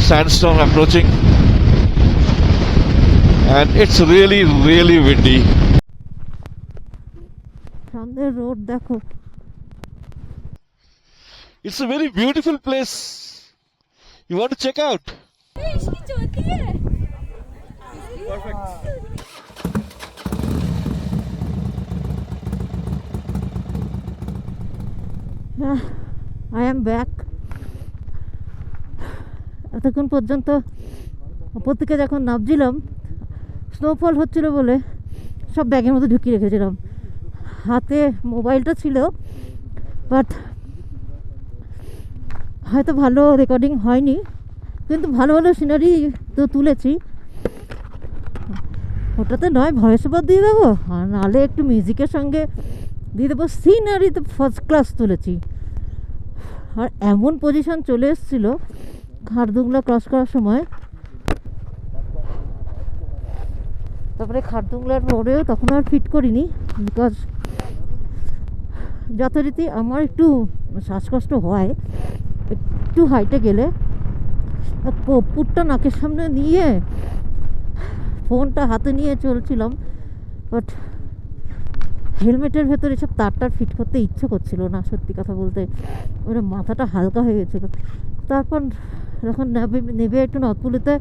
Sandstorm approaching, and it's really, really windy. সামনের road দেখো। It's a very beautiful place. You want to check out? इसकी चोटी है। I am back. এতক্ষণ পর্যন্ত উপর থেকে যখন নামছিলাম স্নোফল হচ্ছিল বলে সব ব্যাগের মধ্যে ঢুকিয়ে রেখেছিলাম। হাতে মোবাইলটা ছিল, বাট হয়তো ভালো রেকর্ডিং হয়নি, কিন্তু ভালো ভালো সিনারি তো তুলেছি। ওটাতে নয় ভয়েস ওভার দিয়ে দেবো, আর নাহলে একটু মিউজিকের সঙ্গে দিয়ে দেবো। সিনারি তো ফার্স্ট ক্লাস তুলেছি। আর এমন পজিশন চলে এসেছিলো খারদুংলা ক্রস করার সময়, তারপরে খারদুংলার রোডেও তখন আর ফিট করিনি, বিকজ যথারীতি আমার একটু শ্বাসকষ্ট হয় একটু হাইটে গেলে। কর্পূরটা নাকের সামনে নিয়ে ফোনটা হাতে নিয়ে চলছিলাম, বাট হেলমেটের ভেতরে সব তারটার ফিট করতে ইচ্ছে করছিল না, সত্যি কথা বলতে। ওরা মাথাটা হালকা হয়ে গেছিলো। তারপর যখন নেবে একটু নদপুলিতে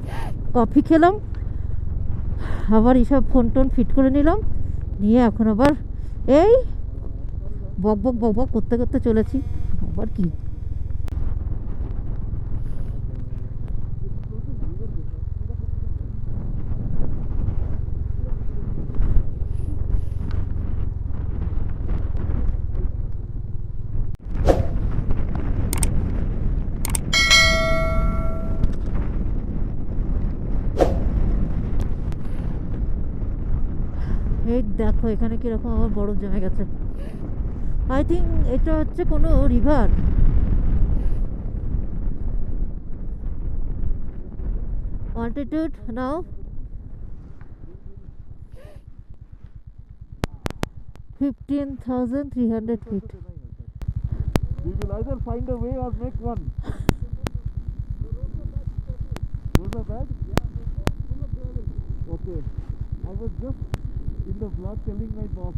কফি খেলাম, আবার এইসব ফোন টোন ফিট করে নিলাম, নিয়ে এখন আবার এই বক বক বক বক করতে করতে চলেছি। আবার কি এই দেখো এখানে কীরকম আবার বরফ জমে গেছে। আই থিঙ্ক এটা হচ্ছে কোনো river. Altitude now 15,300 feet. We will either find a way or make one. Those are bad? Okay. I was just in the vlog telling my boss,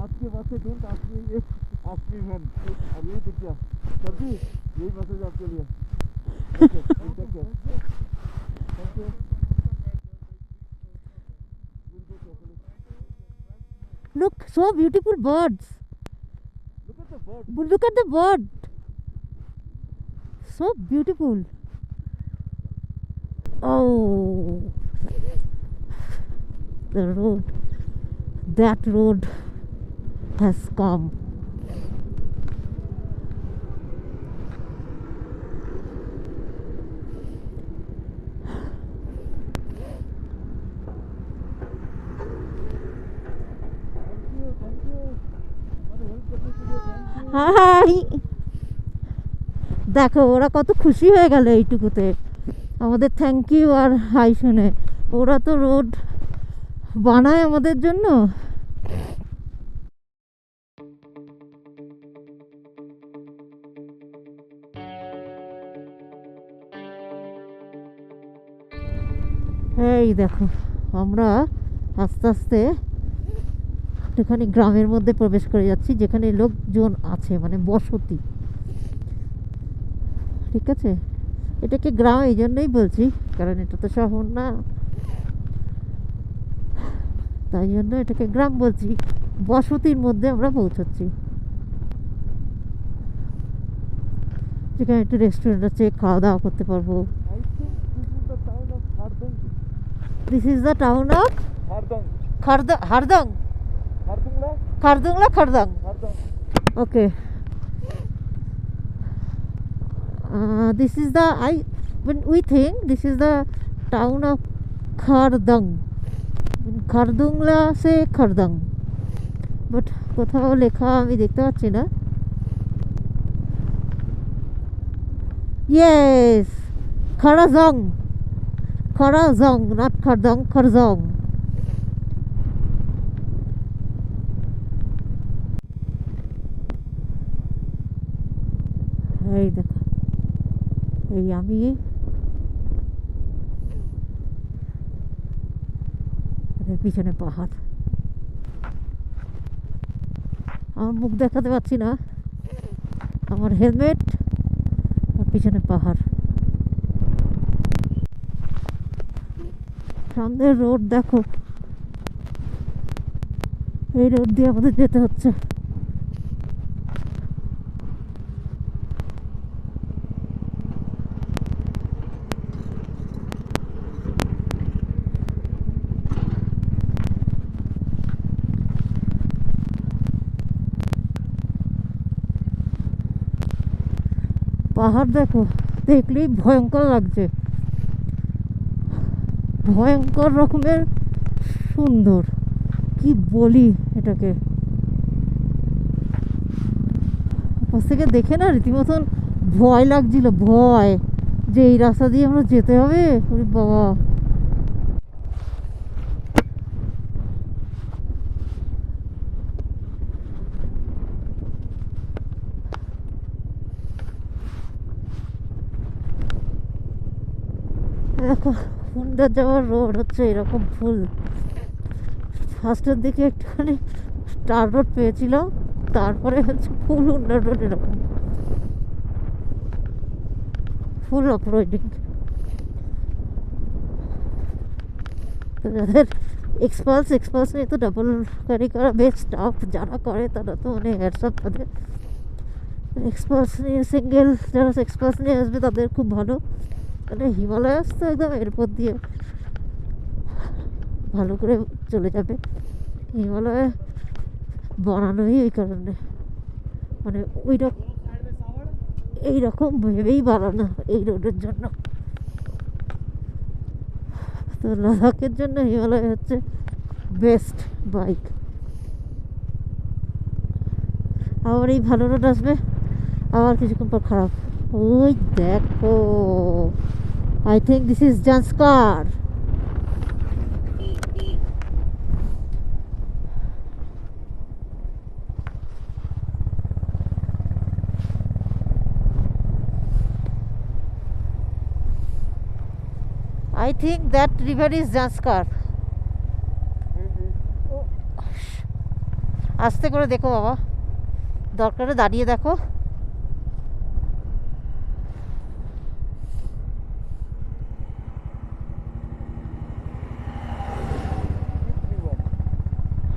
आज के बाद से don't ask me if, ask me when. अब यही दिख गया। Sir जी, यही message आपके लिए। Okay, we'll take care. Thank you. Look, so beautiful birds. Look at the bird. Look at the bird. So beautiful. Oh, the road. That road has come. Hi, দেখো ওরা কত খুশি হয়ে গেল এইটুকুতে আমাদের থ্যাংক ইউ আর হাই শুনে। ওরা তো রোড বানায় আমাদের জন্য। এই দেখো আমরা আস্তে আস্তে একটুখানি গ্রামের মধ্যে প্রবেশ করে যাচ্ছি, যেখানে লোকজন আছে, মানে বসতি। ঠিক আছে, এটাকে গ্রাম এই জন্যই বলছি কারণ এটা তো শহর না, তাই জন্য এটাকে গ্রাম বলছি। বসতির মধ্যে আমরা পৌঁছাচ্ছি, যেখানে একটু রেস্টুরেন্ট আছে, খাওয়া দাওয়া করতে পারবো। This is the town of Hardang. Khardungla. Okay. This is the when we think this is the town of Khardang. Khardungla se Khardang. But কোথাও লেখা আমি দেখতে পাচ্ছি না। Yes, Kharazong, not Khardang, Kharzong. এই দেখো এই আমি আর পিছনে পাহাড়। আমার মুখ দেখাতে পারছি না, আমার হেলমেট আর পিছনে পাহাড়। সামনের রোড দেখো, এই রোড দিয়ে আমাদের যেতে হচ্ছে। পাহাড় দেখো, দেখলেই ভয়ঙ্কর লাগছে, ভয়ঙ্কর রকমের সুন্দর, কি বলি এটাকে। পাশ থেকে দেখে না রীতিমতন ভয় লাগছিল, ভয় যে এই রাস্তা দিয়ে আমরা যেতে হবে। ওরে বাবা, দেখো হুন্ডা যাওয়ার রোড হচ্ছে এরকম ফুল। ফার্স্টের দিকে একটুখানি স্টার রোড পেয়েছিলাম, তারপরে হচ্ছে ফুল হুন্ডা রোড, এরকম ফুল অফ রোডিং। তো যাদের এক্সপালস নিয়ে তো ডাবল গাড়ি করা বেশ টাফ, যারা করে তারা তো মানে হ্যাটসঅ্যাপ তাদের। এক্সপালস নিয়ে সিঙ্গেল যারা এক্সপালস নিয়ে আসবে তাদের খুব ভালো, মানে হিমালয়াস তো একদম এরপর দিয়ে ভালো করে চলে যাবে। হিমালয় বানানোই ওই কারণে, মানে ওই রকম এইরকম ভেবেই বানানো এই রোডের জন্য। তো লাদাখের জন্য হিমালয় হচ্ছে বেস্ট বাইক। আবার এই ভালো রোড আসবে, আবার কিছুক্ষণ পর খারাপ। ওই দেখো, I think this is Zanskar. I think that river is Janskar. আস্তে করে দেখো বাবা, দরকারে দাঁড়িয়ে দেখো।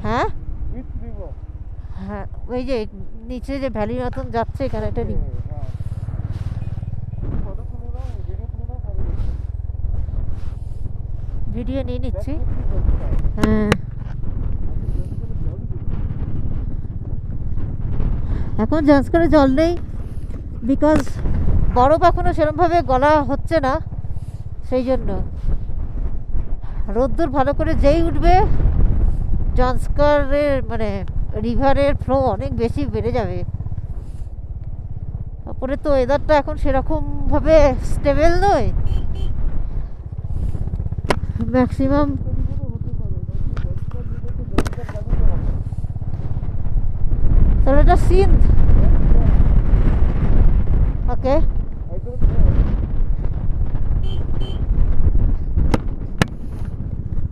হ্যাঁ হ্যাঁ, ওই যে নিচে যে ভ্যালির মতন যাচ্ছে, এখানে একটা ভিডিও নিয়ে নিচ্ছি। হ্যাঁ, এখন জান্সকারে জল নেই, বিকজ বরফ এখনো সেরকমভাবে গলা হচ্ছে না, সেই জন্য। রোদ্দুর ভালো করে যেই উঠবে, জান্সকারের মানে রিভারের ফ্লো অনেক বেশি বেড়ে যাবে। তারপরে তো ওয়েদারটা এখন সেরকমভাবে স্টেবল নয়, ম্যাক্সিমাম। তাহলে এটা সিন্ধ, ওকে।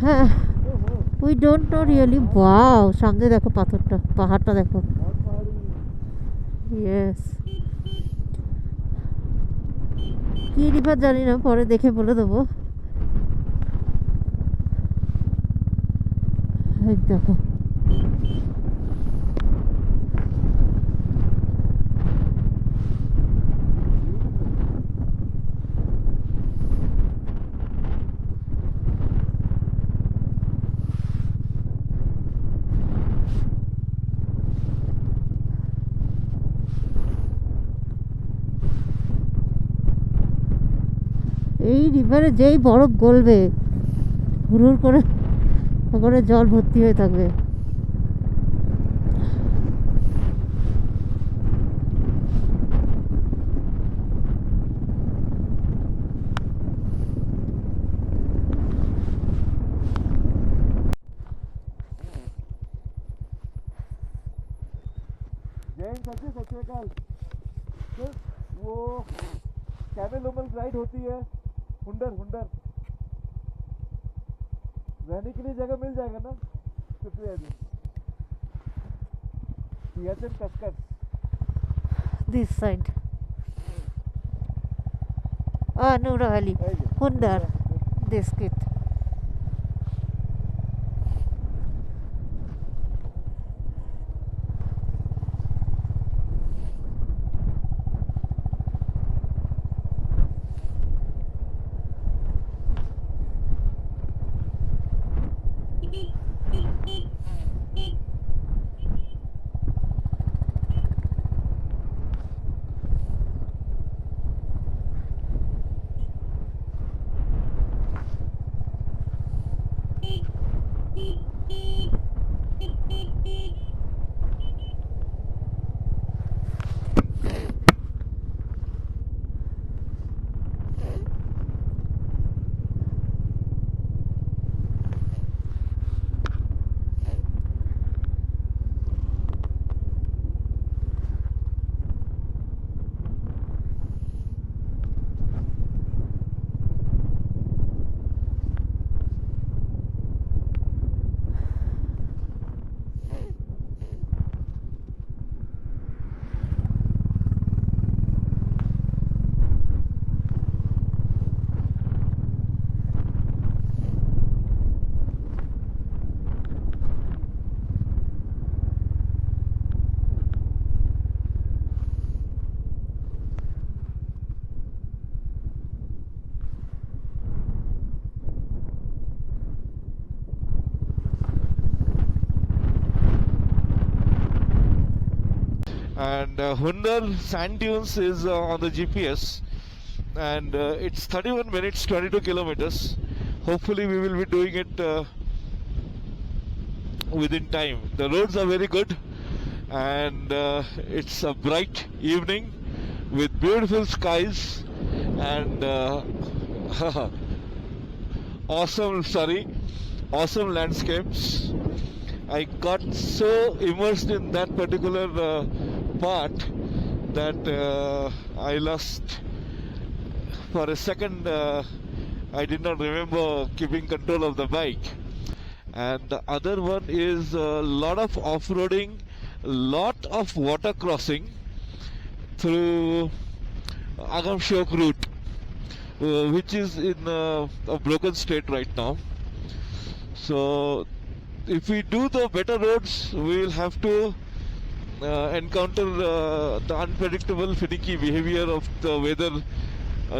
হ্যাঁ, we don't know really. Wow, সামনে দেখো পাথরটা, পাহাড়টা দেখো। ইয়েস, কি রিভার জানি না, পরে দেখে বলে দেবো। এই দেখো, এই রিভারে যেই বরফ গলবে, হুড় করে ওখানে জল ভর্তি হয়ে থাকবে। जैन सच्ची सच्चे कल वो कैमेल राइड होती है, हुंडर हुंडर रहने के लिए जगह मिल जाएगा ना कृपया जी। सियाचिन कस्कट this side. Oh, Nura Ali. Hundar. This kit. And Hundar Sand Dunes is on the GPS, and it's 31 minutes 22 kilometers. Hopefully we will be doing it within time. The roads are very good, and it's a bright evening with beautiful skies and awesome landscapes. I got so immersed in that particular part that I lost for a second. I did not remember keeping control of the bike. And the other one is a lot of off-roading, lot of water crossing through Agamshok route, which is in a broken state right now. So if we do the better roads, we will have to encounter the unpredictable finicky behavior of the weather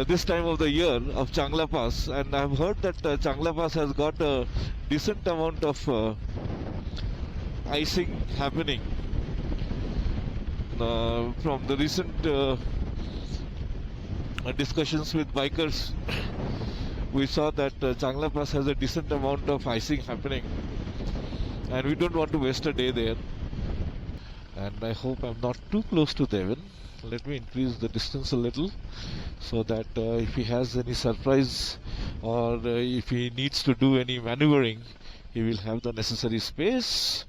this time of the year of Changla Pass. And I've heard that Changla Pass has got a decent amount of icing happening from the recent discussions with bikers. We saw that Changla Pass has a decent amount of icing happening, and we don't want to waste a day there. And I hope I'm not too close to Devon. Let me increase the distance a little so that if he has any surprise or if he needs to do any maneuvering, he will have the necessary space.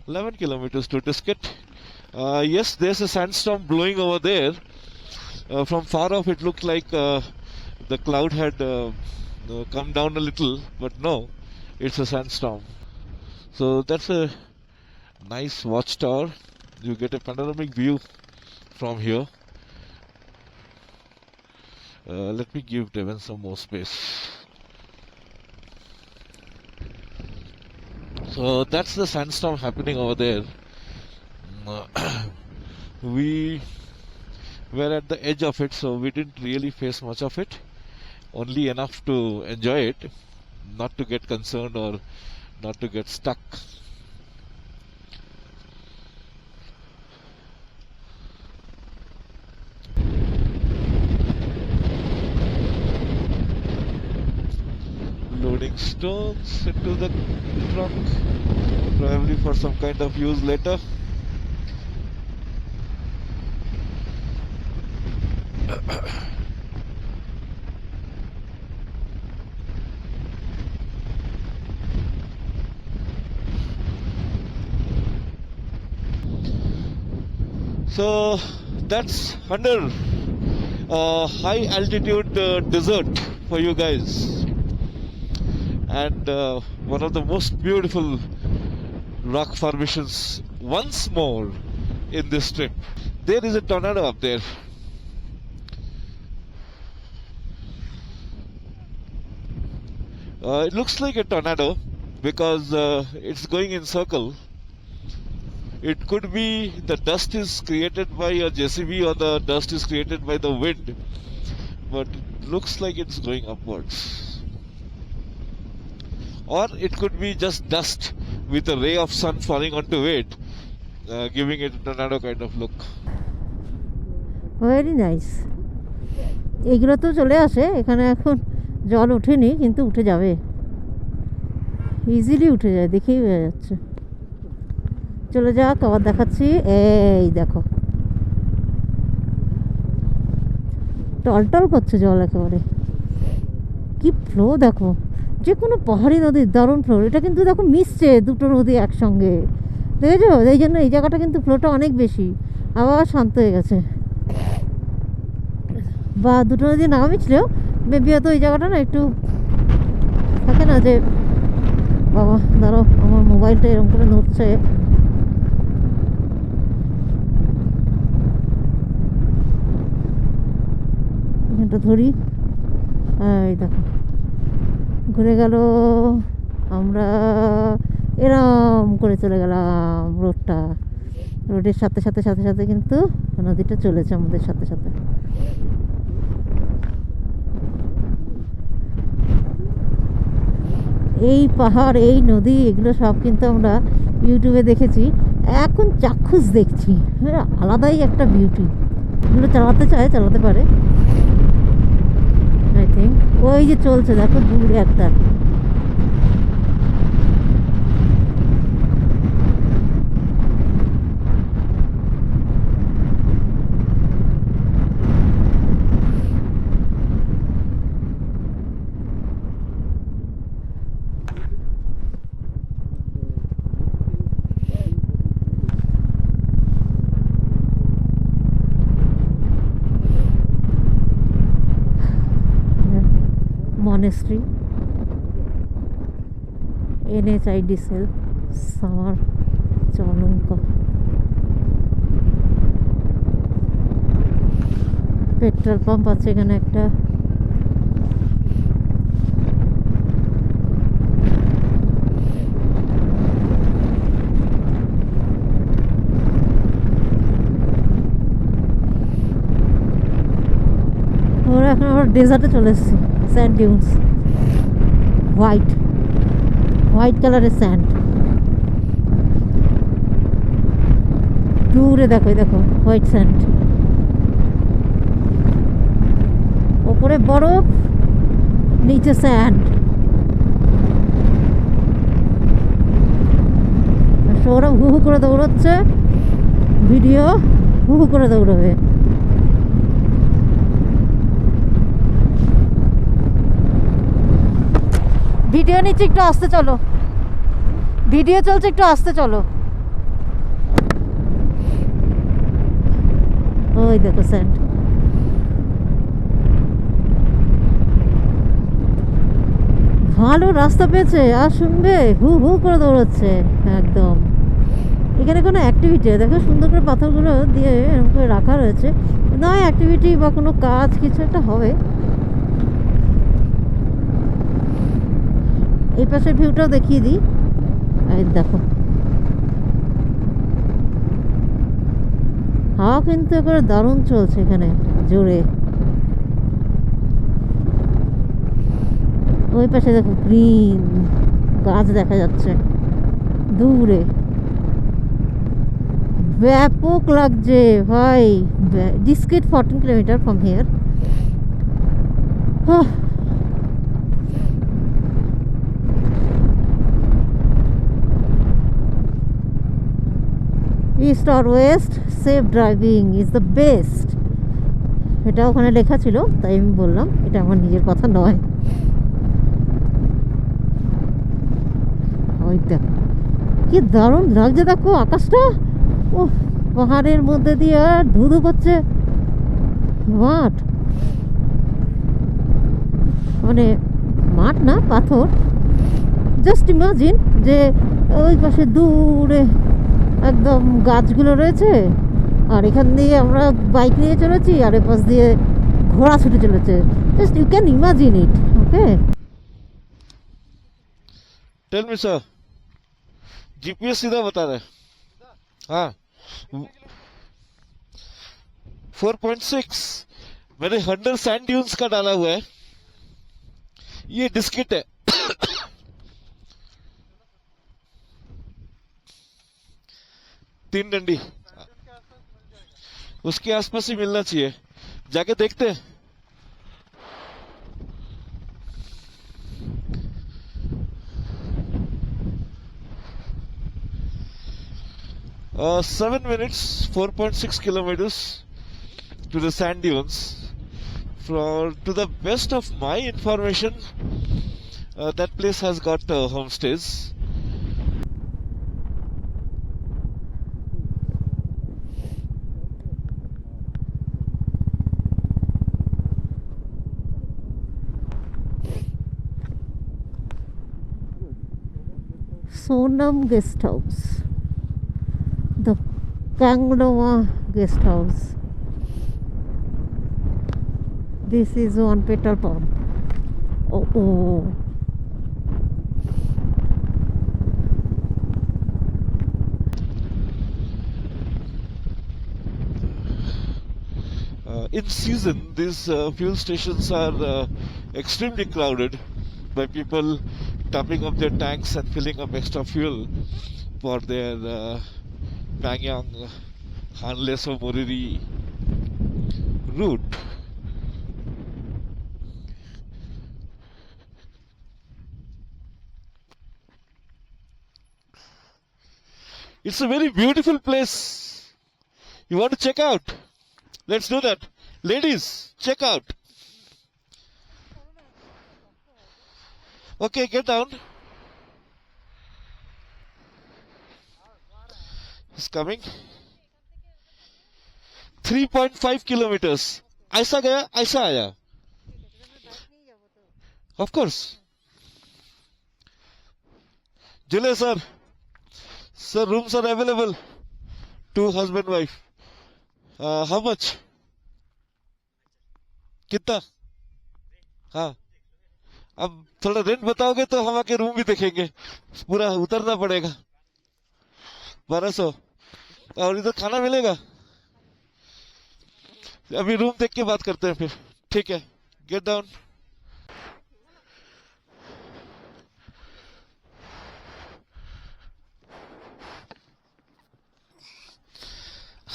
11 kilometers to Tisket. Yes, there's a sandstorm blowing over there. From far off it looked like the cloud had come down a little, but no, it's a sandstorm. So that's a nice watchtower. You get a panoramic view from here. Let me give Devon some more space. So that's the sandstorm happening over there. We were at the edge of it, so we didn't really face much of it. Only enough to enjoy it, not to get concerned or not to get stuck. Loading stones into the truck, probably for some kind of use later. So that's Hundar. high altitude desert for you guys, and one of the most beautiful rock formations once more in this trip. There is a tornado up there. It looks like a tornado because it's going in circle. It could be the dust is created by a JCB or the dust is created by the wind, but it looks like it's going upwards. Or it could be just dust with a ray of sun falling onto it, giving it a tornado kind of look. Very nice. এইগুলো তো চলে আসে এখানে, এখন জল ওঠেনি কিন্তু উঠে যাবে, ইজিলি উঠে যায়, দেখেই হয়ে যাচ্ছে। চলে যাক, আবার দেখাচ্ছি। এই দেখো টলটল করছে জল, একেবারে কি ফ্লো দেখো, যে কোনো পাহাড়ি নদীর দারুণ ফ্লো। এটা কিন্তু দেখো মিশছে দুটো নদী একসঙ্গে, দেখেছো? এই জন্য এই জায়গাটা কিন্তু ফ্লোটা অনেক বেশি, আবার শান্ত হয়ে গেছে। বা দুটো নদী না মিশলেও মেবি হয়তো এই জায়গাটা না একটু থাকে না যে, বাবা দাঁড়াও আমার মোবাইলটা এরকম করে নড়ছে। এটা ধরি, এই দেখো ঘুরে গেল, আমরা এরম করে চলে গেলাম রোডটা, রোডের সাথে সাথে সাথে সাথে কিন্তু নদীটা চলেছে আমাদের সাথে সাথে। এই পাহাড়, এই নদী, এগুলো সব কিন্তু আমরা ইউটিউবে দেখেছি, এখন চাক্ষুষ দেখছি, আলাদাই একটা বিউটি। এগুলো চালাতে চায়, চালাতে পারে আই থিঙ্ক। ওই যে চলছে দেখো দূরে একটা, মনেস্ট্রি, NHIDCL সামার চলঙ্ক, পেট্রোল পাম্প আছে এখানে একটা। ওরা এখন আমরা ডেজার্টে চলে এসেছি, স্যান্ড ডিউনস, হোয়াইট হোয়াইট কালারের স্যান্ড, দূরে দেখো, দেখো হোয়াইট স্যান্ড, ওপরে বরফ, নিচে স্যান্ড। ওরা হু হু করে দৌড়াচ্ছে, ভিডিও হু হু করে দৌড়াবে। ভিডিও নিচ্ছে, একটু আসতে চলো, ভিডিও চলছে, একটু আসতে চলো। ওই দেখো স্যান্ড, ভালো রাস্তা পেয়েছে, আর শুনবে হু হু করে দৌড়াচ্ছে একদম। এখানে কোনো অ্যাক্টিভিটি দেখো, সুন্দর করে পাথরগুলো দিয়ে এরকম করে রাখা রয়েছে, নয় অ্যাক্টিভিটি বা কোনো কাজ কিছু একটা হবে। এই পাশের ভিউটাও দেখিয়ে দিই, এই দেখো হাওয়া কিন্তু একেবারে দারুণ চলছে এখানে, জোরে। ওই পাশে দেখো গ্রিন গাছ দেখা যাচ্ছে দূরে, ব্যাপক লাগছে ভাই। ডিসকেট 14 kilometre from here. East or West, safe driving is the best, এটা ওখানে লেখা ছিল তাই আমি বললাম, এটা আমার নিজের কথা নয়। ওই দেখো কি দারুণ লাগছে, দেখো আকাশটা, ও পাহাড়ের মধ্যে দিয়ে ধুধু করছে মাঠ, মানে মাঠ না, পাথর। জাস্ট ইমাজিন যে ওই পাশে দূরে একদম গাছগুলো রয়েছে, আর এখান দিয়ে আমরা বাইক নিয়ে চলেছি, আর এ পাশ দিয়ে ঘোড়া ছুটে চলেছে। Just you can imagine it. Okay, tell me sir, GPS सीधा बता रहा है। हाँ, 4.6। मैंने 100 सैंड ड्यून्स का डाला हुआ है। ये डिस्किट है। 3 डंडी उसके आसपास ही मिलना चाहिए, जाके देखते हैं। 7 minutes, 4.6 kilometers to the sand dunes. To the best of my information, that place has got homestays. Sonam Guest House, the Kangloma Guest House. This is one petrol pump. Oh. In season, these fuel stations are extremely crowded by people topping up their tanks and filling up extra fuel for their Pangyang, Hanleso Moriri route. It's a very beautiful place. You want to check out? Let's do that. Ladies, check out. Okay, get down. He's coming. 3.5 kilometers. ऐसा गया, ऐसा आया. Of course. Jile sir. Sir, rooms are available. 2 husband wife. How much? कितना? हाँ, अब थोड़ा rent बताओगे तो हम आके रूम भी देखेंगे। पूरा उतरना पड़ेगा। 1200 और इधर खाना मिलेगा। अभी रूम देख के बात करते हैं फिर। ठीक है, गेट डाउन।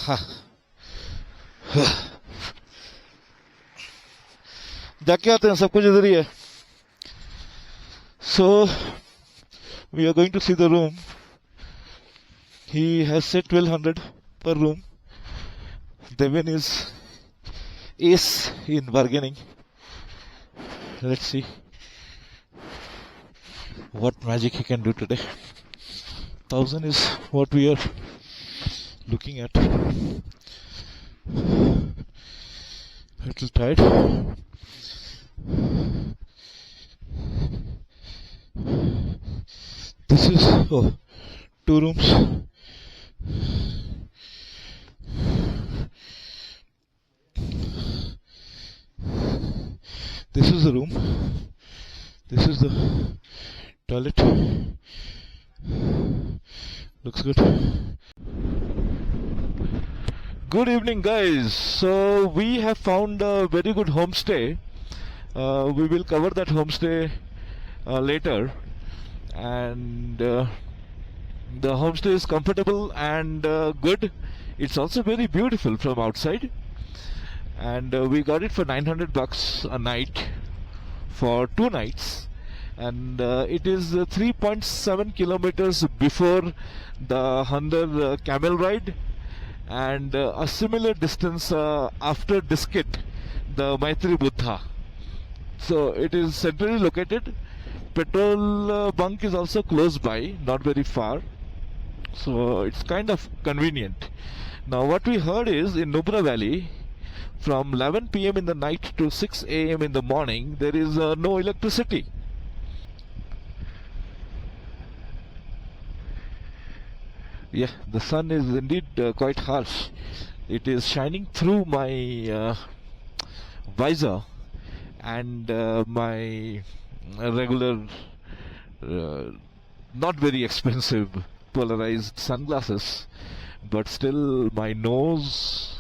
हाँ, जाके आते हैं, सब कुछ इधर ही है। So we are going to see the room. He has said 1200 per room. Devin is ace in bargaining. Let's see what magic he can do today. 1000 is what we are looking at. Little tired. This is 2 rooms. This is the room. This is the toilet. Looks good. Good evening, guys. So we have found a very good homestay. We will cover that homestay later. And the homestay is comfortable and good. It's also very beautiful from outside. And we got it for $900 a night for 2 nights. And it is 3.7 kilometers before the Handar camel ride, and a similar distance after Diskit, the Maitri Buddha. So it is centrally located. Petrol bunk is also close by, not very far. So it's kind of convenient. Now what we heard is in Nubra Valley, from 11 p.m. in the night to 6 a.m. in the morning, there is no electricity. Yeah, the sun is indeed quite harsh. It is shining through my visor and my regular, not very expensive polarized sunglasses, but still my nose,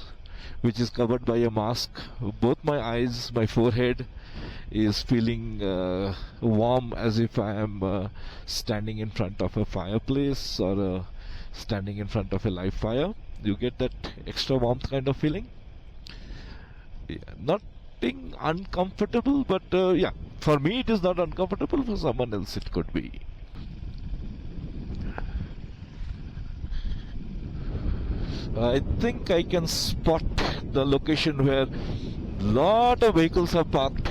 which is covered by a mask, both my eyes, my forehead is feeling warm, as if I am standing in front of a fireplace or standing in front of a live fire. You get that extra warmth kind of feeling. Yeah, nothing uncomfortable, but yeah, for me it is not uncomfortable. For someone else it could be. I think I can spot the location where lot of vehicles are parked,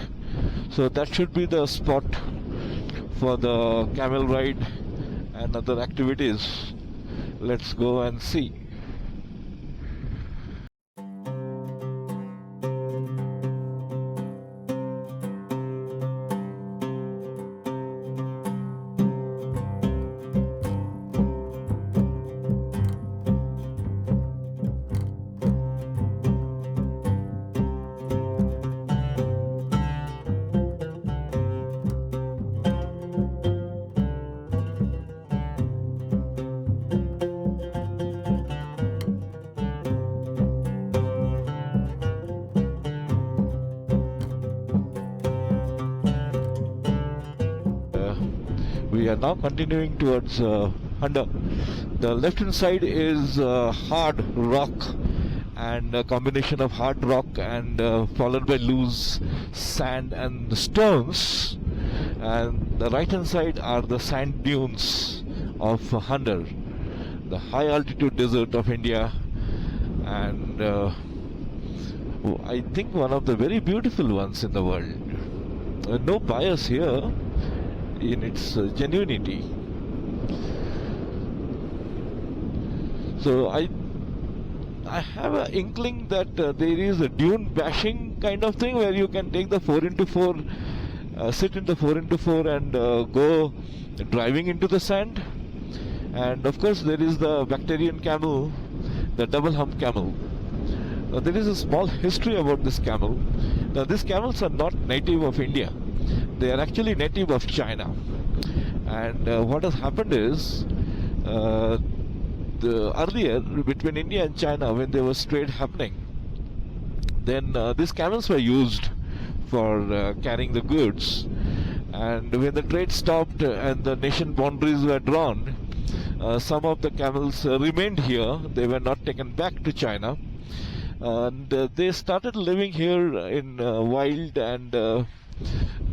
so that should be the spot for the camel ride and other activities. Let's go and see. We are now continuing towards Handa. The left hand side is hard rock, and a combination of hard rock and followed by loose sand and stones, and the right hand side are the sand dunes of Handar, the high altitude desert of India, and I think one of the very beautiful ones in the world. No bias here in its genuinity. So I have an inkling that there is a dune bashing kind of thing where you can take the 4x4, sit in the 4x4 and go driving into the sand. And of course there is the Bactrian camel, the double hump camel. Now there is a small history about this camel. Now these camels are not native of India. They are actually native of China. And what has happened is, earlier between India and China, when there was trade happening, then these camels were used for carrying the goods. And when the trade stopped and the nation boundaries were drawn, some of the camels remained here. They were not taken back to China. And they started living here in wild, and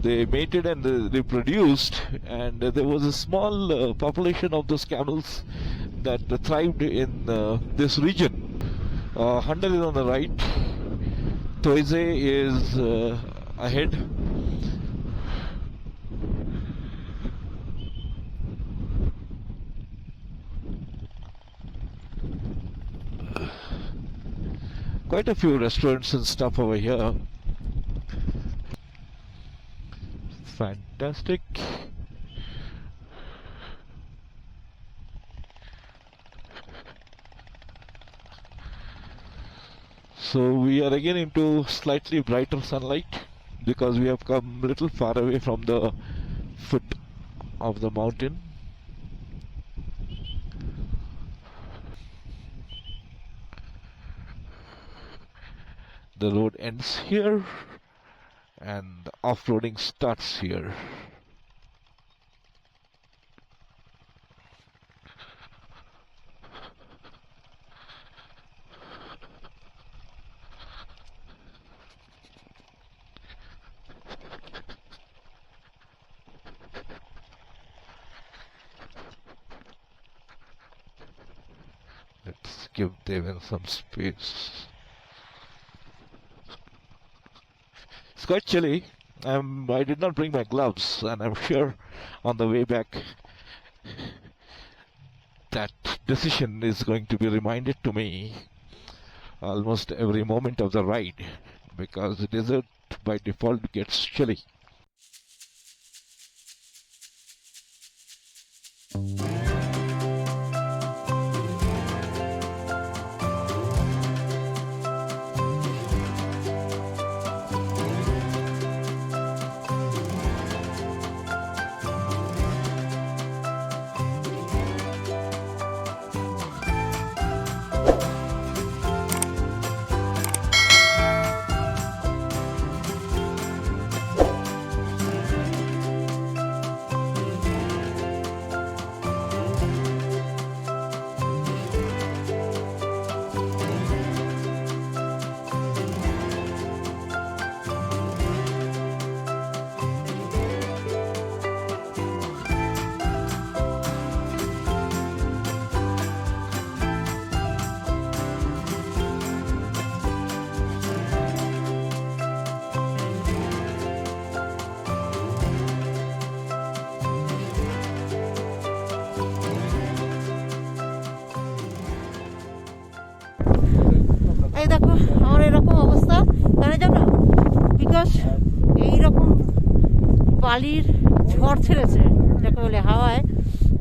they mated and they reproduced, and there was a small population of those camels that thrived in this region. Handar is on the right, Toise is ahead. Quite a few restaurants and stuff over here. Fantastic. So we are again into slightly brighter sunlight because we have come a little far away from the foot of the mountain. The road ends here and the off-roading starts here. Let's give Devin some space. It's quite chilly. I did not bring my gloves, and I'm sure on the way back that decision is going to be reminded to me. almost every moment of the ride because the desert by default gets chilly. এই দেখো আমার এরকম অবস্থা কেন জানো, because এইরকম বালির ঝড় ছেড়েছে, যাকে বলে হাওয়ায়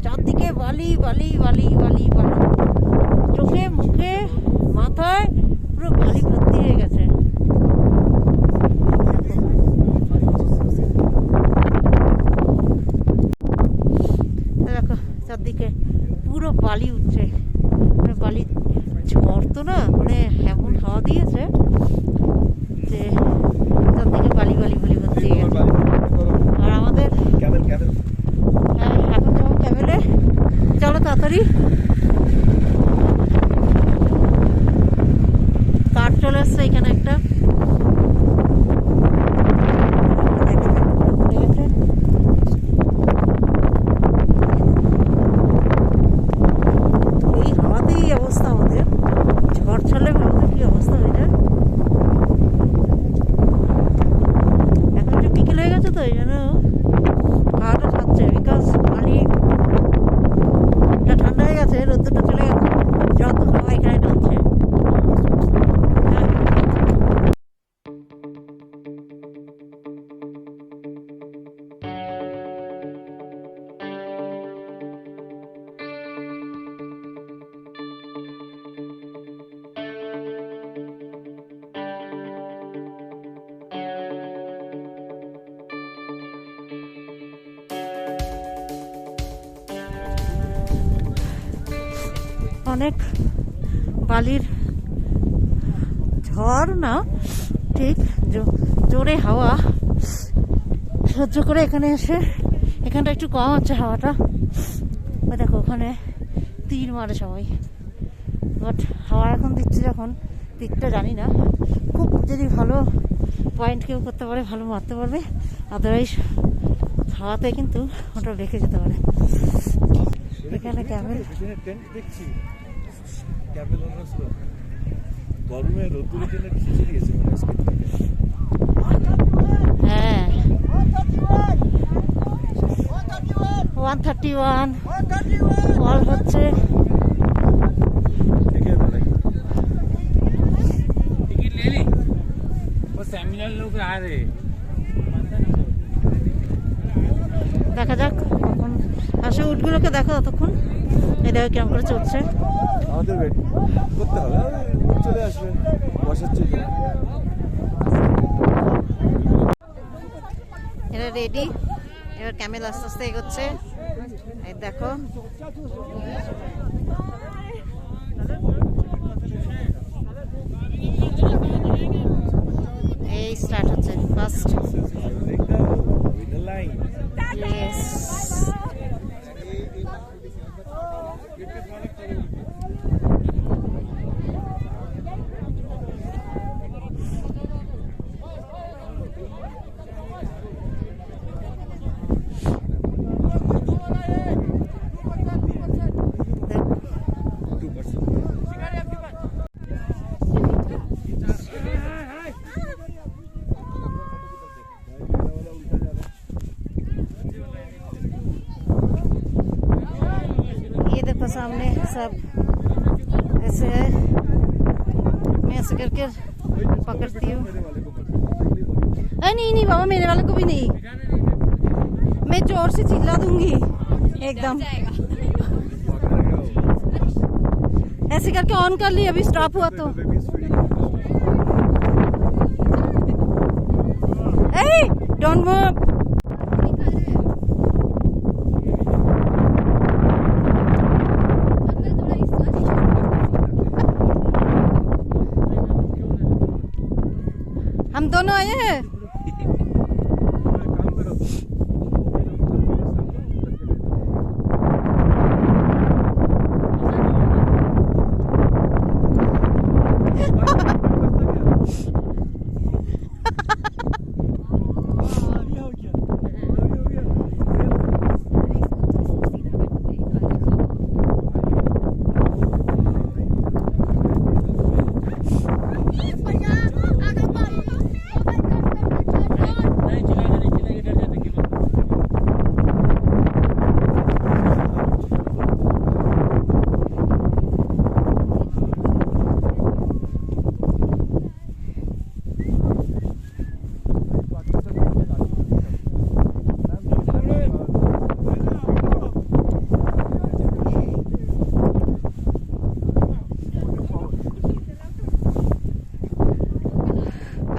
চারদিকে বালি বালি বালি বালি বালি, চোখে মুখে মাথায় পুরো বালি ভর্তি হয়ে গেছে। দেখো চারদিকে পুরো বালি উঠছে, বালি ঝড় তো না, মানে এমন হাওয়া দিয়েছে যে চারদিকে বালি বালি বালি ভর্তি হয়ে গেছে। আর আমাদের হ্যাঁ এখন যাবো ক্যামেলে, চলো তাড়াতাড়ি। কার চলে এসছে এখানে একটা, এই হাওয়াতেই অবস্থা আমাদের, ঝড় ছাড়লে আমাদের কি অবস্থা হয়ে যায়। এখন একটু বিকেল হয়ে গেছে তো এই জন্য হাওয়াটা ছাড়ছে, বিকজ পানিটা ঠান্ডা হয়ে গেছে, রোদ্দুরটা চলে গেছে, যত হাওয়া এখানে টানছে। অনেক বালির ঝড় না, ঠিক জোরে হাওয়া সহ্য করে এখানে এসে, এখানটা একটু কম হচ্ছে হাওয়াটা, দেখো ওখানে তীর মারে সবাই, বাট হাওয়া এখন দিচ্ছে যখন তীরটা জানি না, খুব যদি ভালো পয়েন্ট কেউ করতে পারে ভালো মারতে পারবে, আদারওয়াইজ হাওয়াতে কিন্তু ওটা রেখে যেতে পারে। এখানে ক্যামেল দেখছি গরমে রোদ্দুরের জন্য খিচে দিয়েছে মনে হয়। হ্যাঁ 131 কল হচ্ছে। टिकट ले ली, वो सेमिनार लोग आ रहे। দেখা যাক কখন আসে, উটগুলোকে দেখো ততক্ষণ, এই দেখো কেমন করে চলছে। আমাদের ওয়েট করতে হবে, চলে আসবে বসার জন্য। এরা রেডি, এবার ক্যামেল আস্তে আস্তে এগোচ্ছে, এই দেখো এই স্টার্ট হচ্ছে ফার্স্ট। ইয়েস सामने सब ऐसे है। मैं ऐसे करके पकड़ती हूँ। नहीं नहीं बाबा, मेरे वाले को भी नहीं, मैं जोर से चिल्ला दूंगी एकदम। ऐसे करके ऑन कर ली, अभी स्टॉप हुआ तो। Hey, don't move. हम दोनों आए हैं।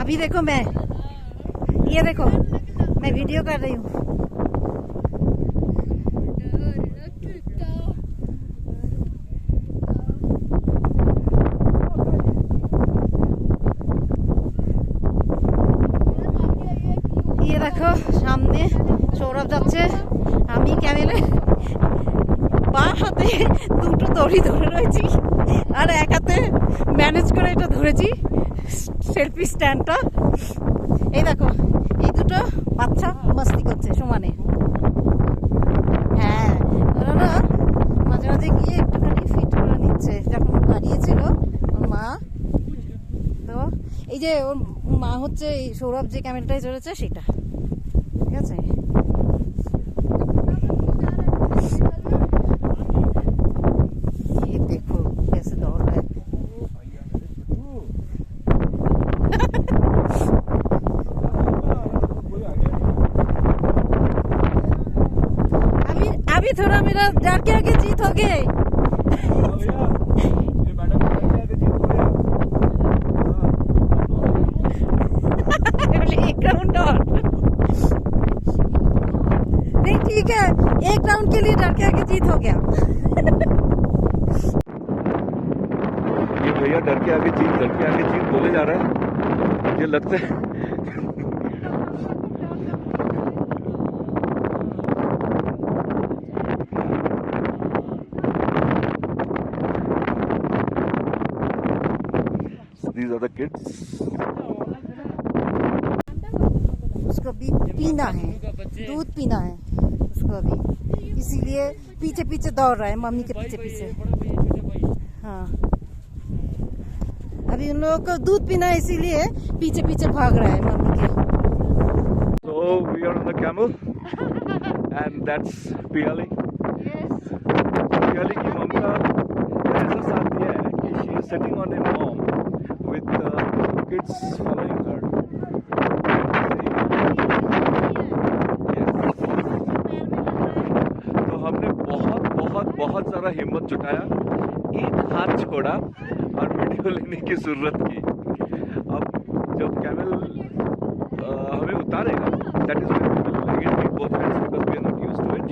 अभी देखो, मैं ये देखो, मैं वीडियो कर रही हूँ। ये দেখো সামনে সৌরভ যাচ্ছে, আমি ক্যামেলে বা হাতে দুটো দড়ি ধরে রয়েছি আর এক হাতে ম্যানেজ করে এটা ধরেছি সেলফি স্ট্যান্ডটা। এই দেখো, এই দুটো বাচ্চা মস্তি করছে সমানে। হ্যাঁ, ওরা মাঝে মাঝে গিয়ে একটুখানি ফিট করে নিচ্ছে। যখন দাঁড়িয়েছিল ওর মা, তো এই যে ওর মা হচ্ছে এই সৌরভ যে ক্যামেরাটায় চড়েছে সেটা, ঠিক আছে। ये देखो कैसे दौड़ रहा है। अभी थोड़ा मेरा डर के आगे जीत हो गए। एक राउंड और नहीं, ठीक है, एक राउंड के लिए डर के आगे जीत हो गया। ये भैया डर के आगे जीत बोले जा रहा है। ये लगता है these are the kids. उसको भी पीना है, दूध पीना है उसको अभी, इसीलिए पीछे पीछे दौड़ रहा है, मम्मी के पीछे पीछे। हाँ, अभी उन लोगों को दूध पीना है, इसीलिए पीछे पीछे भाग रहा है मम्मी के। So we are on the camel and that's Piali. Yes. Piali की ममता ऐसा साथ दिया है कि she is sitting on a mom with kids following her. तो हमने बहुत सारा हिम्मत जुटाया, एक हाथ छोड़ा और वीडियो लेने की जरूरत की। अब जब कैमल हमें उतारेगा, that is when we will again take both hands because we are not used to it.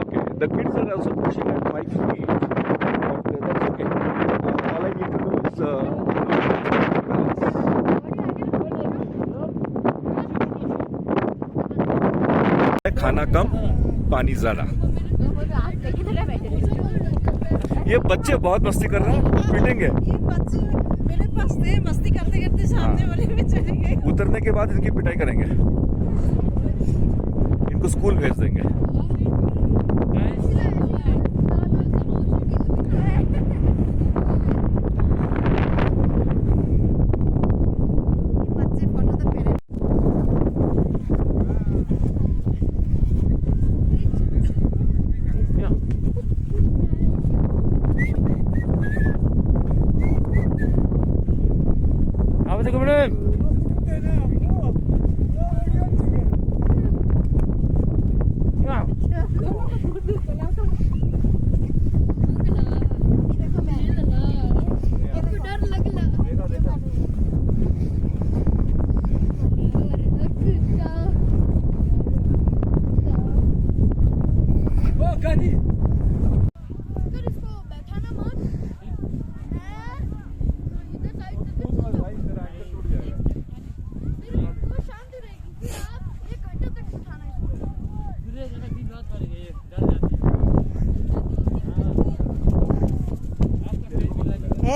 Okay, the kids are also pushing at my feet, but that's okay. All I need to do is balance. खाना कम, पानी ज्यादा। ये बच्चे बहुत मस्ती कर रहे हैं, पीटेंगे। ये बच्चे मेरे पास थे, मस्ती करते करते सामने वाले में चले गए। उतरने के बाद इनकी पिटाई करेंगे, इनको स्कूल भेज देंगे। धक्का दी अगर इसको बैठाना मत इधर साइड से भाई इधर आके टूट जाएगा। फिर वो शांति रहेगी फिर आप 1 घंटे तक उठाना इसको दूसरे जगह की बात करेंगे ये डर जाते हैं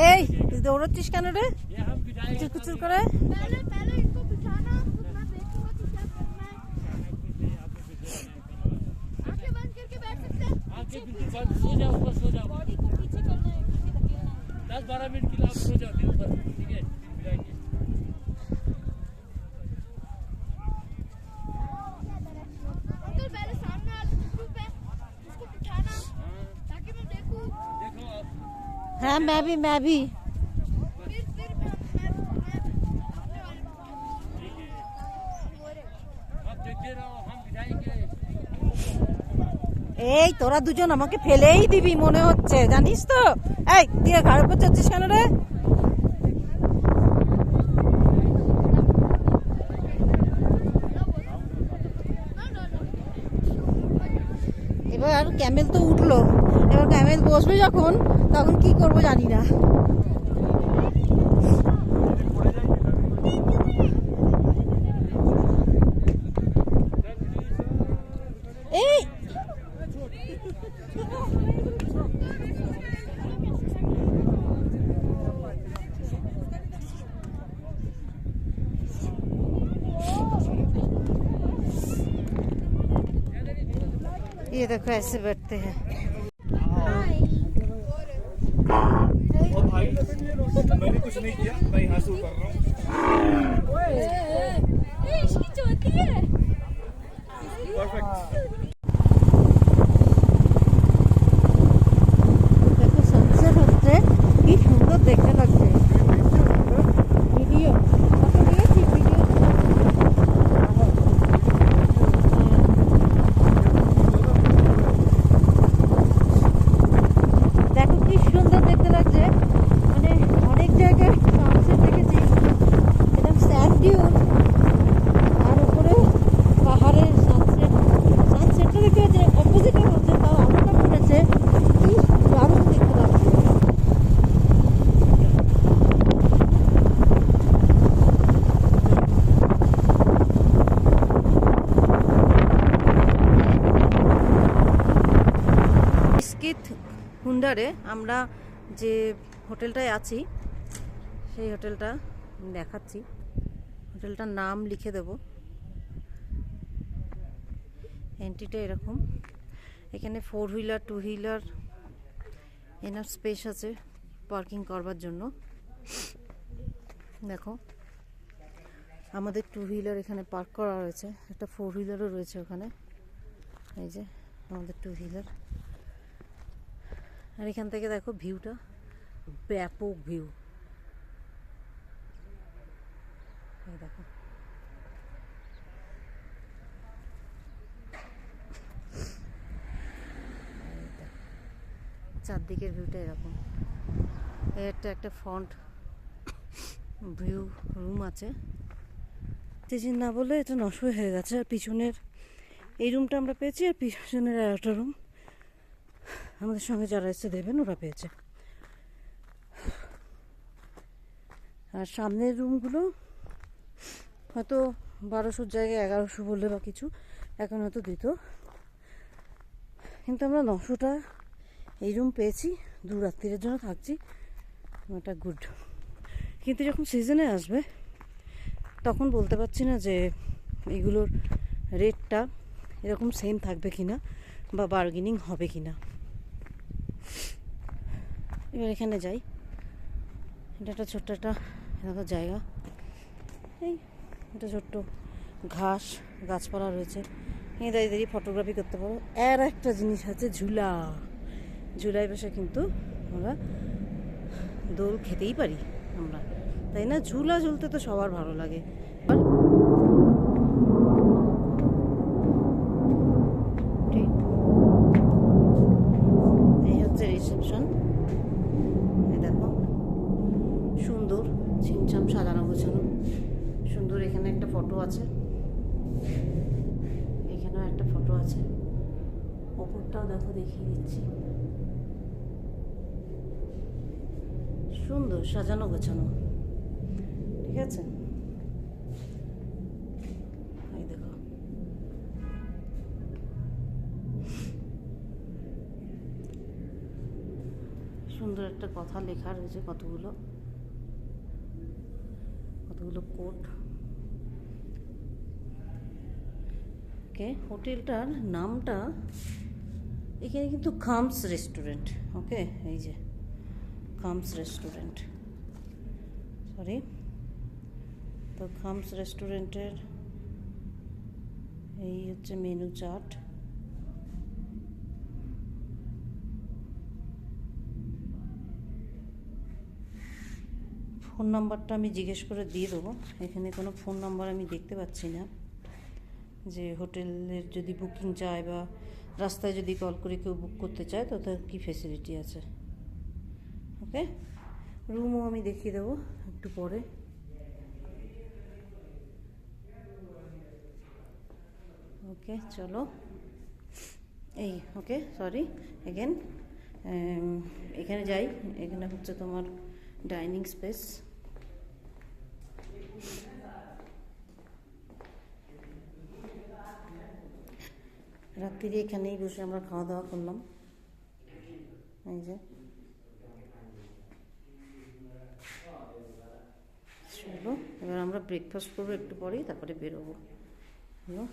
এই তুই দৌড়চ্ছিস কেন রে ये हम बिठाएंगे কুচুর কুচুর করে पहले इनको बिठाना फिर मैं देखूंगा कि क्या करना है आंखें बंद करके बैठ सकते हैं आगे बिल्कुल बंद सो जाओ ऊपर सो जाओ बॉडी को पीछे करना है पीछे धकेलना है 10-12 मिनट के लिए आप सो जाओ दिन भर ठीक है बिठाएंगे अंकल पहले सामने वाले ग्रुप है इसको बिठाना ताकि मैं देखूं देखो आप হ্যাঁ मैं भी फिर मैं अपने वाले को आप देखते रहो हम बिठाएंगे এই তোরা দুজন আমাকে ফেলেই দিবি মনে হচ্ছে জানিস তো এই তুই ঘাড়ের উপর চড়ছিস কেন রে এবার ক্যামেল তো উঠলো এবার ক্যামেল বসবে যখন তখন কি করবো জানি না এই ये देखो ऐसे बैठते हैं और भाई मैंने कुछ नहीं किया, मैं यहाँ से उतर रहा हूँ। ये इसकी चौथी है परफेक्ट। দেখো সানসেট হচ্ছে কি সুন্দর দেখতে লাগছে ভিডিও ফটো দিয়েছি ভিডিও দেখো কি সুন্দর দেখতে লাগছে মানে অনেক জায়গায় সানসেট দেখেছি একদম স্যান্ড ডিউন আর উপরে পাহাড়ের সানসেটটা দেখতে পাচ্ছি অপোজিটে হচ্ছে তাও আলোটা পড়েছে কি দারুণ দেখতে লাগছে স্কিথ হুন্ডারে আমরা যে হোটেলটায় আছি সেই হোটেলটা দেখাচ্ছি হোটেলটার নাম লিখে দেব এন্ট্রিটা এরকম এখানে 4 হুইলার 2 হুইলার এনাফ স্পেস আছে পার্কিং করবার জন্য দেখো আমাদের 2 হুইলার এখানে পার্ক করা রয়েছে একটা 4 হুইলারও রয়েছে ওখানে এই যে আমাদের 2 হুইলার আর এখান থেকে দেখো ভিউটা ব্যাপক ভিউ এই দেখো চারদিকের ভিউটা এরকম একটা ফ্রন্ট ভিউ রুম আছে তেজিন না বলে এটা নষ্ট হয়ে গেছে আর পিছনের এই রুমটা আমরা পেয়েছি আর পিছনের আর একটা রুম আমাদের সঙ্গে যারা এসে দেবেন ওরা পেয়েছে আর সামনের রুমগুলো হয়তো 1200 জায়গায় 1100 বললে বা কিছু এখন হয়তো দিত কিন্তু আমরা 900টা এই রুম পেয়েছি 2 রাত্রির জন্য থাকছি ওটা গুড কিন্তু যখন সিজনে আসবে তখন বলতে পারছি না যে এগুলোর রেটটা এরকম সেম থাকবে কিনা বা বার্গেনিং হবে কিনা এবার এখানে যাই এটা একটা ছোট্ট একটা এরকম জায়গা এই এটা ছোট্ট ঘাস গাছপালা রয়েছে এই দাঁড়িয়ে দাঁড়িয়ে ফটোগ্রাফি করতে পারো আর একটা জিনিস আছে ঝুলা ঝুলায় বসে কিন্তু আমরা দোল খেতেই পারি আমরা তাই না ঝুলা ঝুলতে তো সবার ভালো লাগে এই হচ্ছে রিসেপশন দেখো সুন্দর ছিমছাম সাজানো গোছানো সুন্দর এখানে একটা ফটো আছে এখানেও একটা ফটো আছে ওপরটাও দেখো, দেখিয়ে দিচ্ছি। সুন্দর সাজানো গোছানো, ঠিক আছে। এই দেখো, সুন্দর একটা কথা লেখা রয়েছে, কতগুলো কোড। ওকে, হোটেলটার নামটা এখানে কিন্তু খামস রেস্টুরেন্ট। ওকে, এই যে খামস রেস্টুরেন্ট, সরি। তো খামস রেস্টুরেন্টের এই হচ্ছে মেনু চার্ট। ফোন নাম্বারটা আমি জিজ্ঞেস করে দিয়ে দেবো। এখানে কোনো ফোন নাম্বার আমি দেখতে পাচ্ছি না, যে হোটেলের যদি বুকিং চায় বা রাস্তায় যদি কল করে কেউ বুক করতে চায় তো তার কী ফেসিলিটি আছে। ওকে, রুমও আমি দেখিয়ে দেবো একটু পরে। ওকে, চলো এই, ওকে সরি এগেন, এখানে যাই। এখানে হচ্ছে তোমার ডাইনিং স্পেস। রাত্রিরে এখানেই বসে আমরা খাওয়া দাওয়া করলাম। এই যে, চলো এবার আমরা ব্রেকফাস্ট করবো একটু পরেই, তারপরে বেরোবো। হলো।